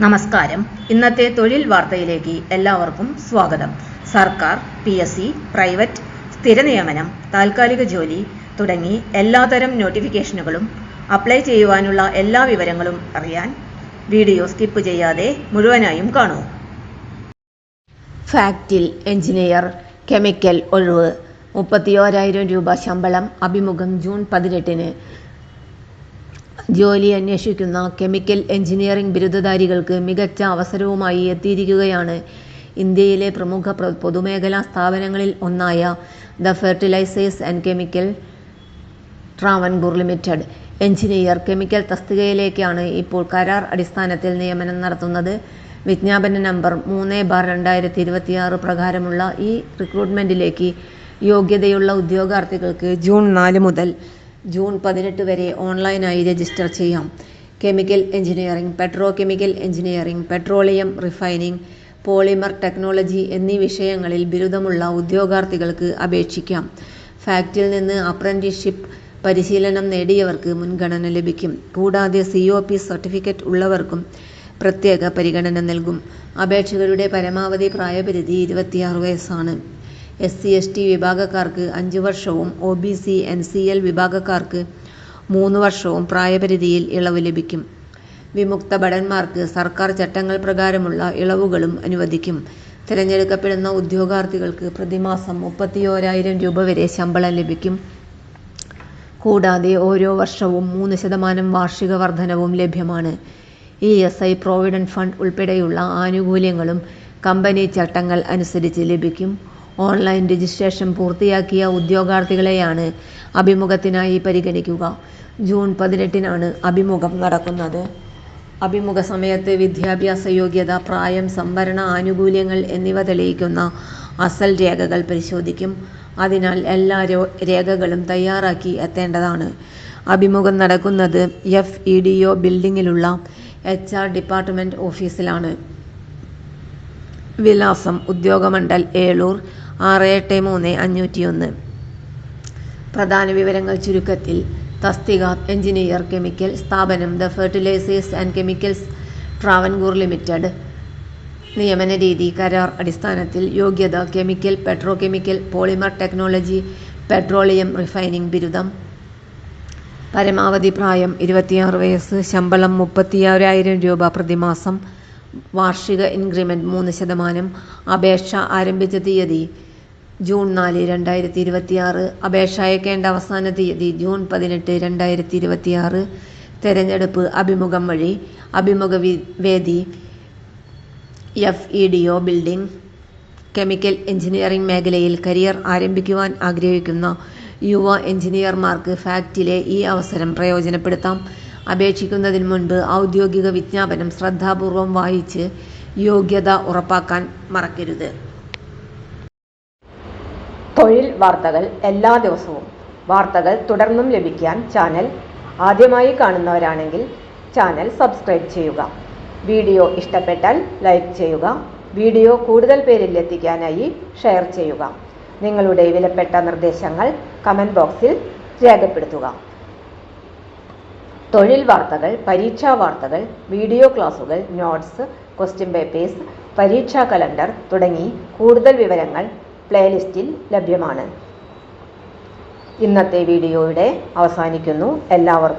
നമസ്കാരം. ഇന്നത്തെ തൊഴിൽ വാർത്തയിലേക്ക് എല്ലാവർക്കും സ്വാഗതം. സർക്കാർ, PSC, പ്രൈവറ്റ്, സ്ഥിര നിയമനം, താൽക്കാലിക ജോലി തുടങ്ങി എല്ലാതരം നോട്ടിഫിക്കേഷനുകളും അപ്ലൈ ചെയ്യുവാനുള്ള എല്ലാ വിവരങ്ങളും അറിയാൻ വീഡിയോ സ്കിപ്പ് ചെയ്യാതെ മുഴുവനായും കാണൂ. ഫാക്ടിൽ എഞ്ചിനീയർ കെമിക്കൽ ഒഴിവ് 31,000 രൂപ ശമ്പളം. അഭിമുഖം ജൂൺ 18-ന്. ജോലി അന്വേഷിക്കുന്ന കെമിക്കൽ എഞ്ചിനീയറിംഗ് ബിരുദധാരികൾക്ക് മികച്ച അവസരവുമായി എത്തിയിരിക്കുകയാണ് ഇന്ത്യയിലെ പ്രമുഖ പൊതുമേഖലാ സ്ഥാപനങ്ങളിൽ ഒന്നായ the fertilisers and chemical Travancore limited. Engineer chemical തസ്തികയിലേക്കാണ് ഇപ്പോൾ കരാർ അടിസ്ഥാനത്തിൽ നിയമനം നടത്തുന്നത്. വിജ്ഞാപന നമ്പർ 3/2026 പ്രകാരമുള്ള ഈ റിക്രൂട്ട്മെന്റിലേക്ക് യോഗ്യതയുള്ള ഉദ്യോഗാർത്ഥികൾക്ക് ജൂൺ 4 മുതൽ ജൂൺ 18 വരെ ഓൺലൈനായി രജിസ്റ്റർ ചെയ്യാം. Chemical engineering, petro chemical engineering, petroleum refining, polymer technology എന്നീ വിഷയങ്ങളിൽ ബിരുദമുള്ള ഉദ്യോഗാർത്ഥികൾക്ക് അപേക്ഷിക്കാം. ഫാക്ടിൽ നിന്ന് അപ്രന്റീസ്ഷിപ്പ് പരിശീലനം നേടിയവർക്ക് മുൻഗണന ലഭിക്കും. കൂടാതെ COP സർട്ടിഫിക്കറ്റ് ഉള്ളവർക്കും പ്രത്യേക പരിഗണന നൽകും. അപേക്ഷകരുടെ പരമാവധി പ്രായപരിധി 26 വയസ്സാണ്. SC/ST വിഭാഗക്കാർക്ക് 5 വർഷവും OBC NCL വിഭാഗക്കാർക്ക് 3 വർഷവും പ്രായപരിധിയിൽ ഇളവ് ലഭിക്കും. വിമുക്ത ഭടന്മാർക്ക് സർക്കാർ ചട്ടങ്ങൾ പ്രകാരമുള്ള ഇളവുകളും അനുവദിക്കും. തിരഞ്ഞെടുക്കപ്പെടുന്ന ഉദ്യോഗാർത്ഥികൾക്ക് പ്രതിമാസം 31,000 രൂപ വരെ ശമ്പളം ലഭിക്കും. കൂടാതെ ഓരോ വർഷവും 3% വാർഷിക വർധനവും ലഭ്യമാണ്. ESI, പ്രൊവിഡന്റ് ഫണ്ട് ഉൾപ്പെടെയുള്ള ആനുകൂല്യങ്ങളും കമ്പനി ചട്ടങ്ങൾ അനുസരിച്ച് ലഭിക്കും. ഓൺലൈൻ രജിസ്ട്രേഷൻ പൂർത്തിയാക്കിയ ഉദ്യോഗാർത്ഥികളെയാണ് അഭിമുഖത്തിനായി പരിഗണിക്കുക. ജൂൺ 18-നാണ് അഭിമുഖം നടക്കുന്നത്. അഭിമുഖ സമയത്ത് വിദ്യാഭ്യാസ യോഗ്യത, പ്രായം, സംവരണ ആനുകൂല്യങ്ങൾ എന്നിവ തെളിയിക്കുന്ന അസൽ രേഖകൾ പരിശോധിക്കും. അതിനാൽ എല്ലാ രേഖകളും തയ്യാറാക്കി എത്തേണ്ടതാണ്. അഭിമുഖം നടക്കുന്നത് FEDO ബിൽഡിങ്ങിലുള്ള HR ഡിപ്പാർട്ട്മെന്റ് ഓഫീസിലാണ്. വിലാസം: ഉദ്യോഗമണ്ഡൽ, ഏളൂർ 683-501. പ്രധാന വിവരങ്ങൾ ചുരുക്കത്തിൽ: തസ്തിക എഞ്ചിനീയർ കെമിക്കൽ, സ്ഥാപനം the fertilisers and chemicals Travancore limited. നിയമന രീതി കരാർ അടിസ്ഥാനത്തിൽ. യോഗ്യത chemical, petro chemical, polymer technology, petroleum refining ബിരുദം. പരമാവധി പ്രായം 26 വയസ്സ്. ശമ്പളം 31,000 രൂപ പ്രതിമാസം. വാർഷിക ഇൻക്രിമെന്റ് 3%. അപേക്ഷ ആരംഭിച്ച തീയതി ജൂൺ 4, 2026. അപേക്ഷ അയക്കേണ്ട അവസാന തീയതി ജൂൺ 18, 2026. തെരഞ്ഞെടുപ്പ് അഭിമുഖം വഴി. അഭിമുഖ വേദി FEDO ബിൽഡിംഗ്. കെമിക്കൽ എഞ്ചിനീയറിംഗ് മേഖലയിൽ കരിയർ ആരംഭിക്കുവാൻ ആഗ്രഹിക്കുന്ന യുവ എഞ്ചിനീയർമാർക്ക് ഫാക്ടിലെ ഈ അവസരം പ്രയോജനപ്പെടുത്താം. അപേക്ഷിക്കുന്നതിന് മുൻപ് ഔദ്യോഗിക വിജ്ഞാപനം ശ്രദ്ധാപൂർവം വായിച്ച് യോഗ്യത ഉറപ്പാക്കാൻ മറക്കരുത്. തൊഴിൽ വാർത്തകൾ എല്ലാ ദിവസവും. വാർത്തകൾ തുടർന്നും ലഭിക്കാൻ ചാനൽ ആദ്യമായി കാണുന്നവരാണെങ്കിൽ ചാനൽ സബ്സ്ക്രൈബ് ചെയ്യുക. വീഡിയോ ഇഷ്ടപ്പെട്ടാൽ ലൈക്ക് ചെയ്യുക. വീഡിയോ കൂടുതൽ പേരിൽ എത്തിക്കാനായി ഷെയർ ചെയ്യുക. നിങ്ങളുടെ വിലപ്പെട്ട നിർദ്ദേശങ്ങൾ കമന്റ് ബോക്സിൽ രേഖപ്പെടുത്തുക. തൊഴിൽ വാർത്തകൾ, പരീക്ഷാ വാർത്തകൾ, വീഡിയോ ക്ലാസുകൾ, നോട്ട്സ്, ക്വസ്റ്റ്യൻ പേപ്പേഴ്സ്, പരീക്ഷാ കലണ്ടർ തുടങ്ങി കൂടുതൽ വിവരങ്ങൾ പ്ലേലിസ്റ്റിൽ ലഭ്യമാണ്. ഇന്നത്തെ വീഡിയോയുടെ അവസാനിക്കുന്നു. എല്ലാവർക്കും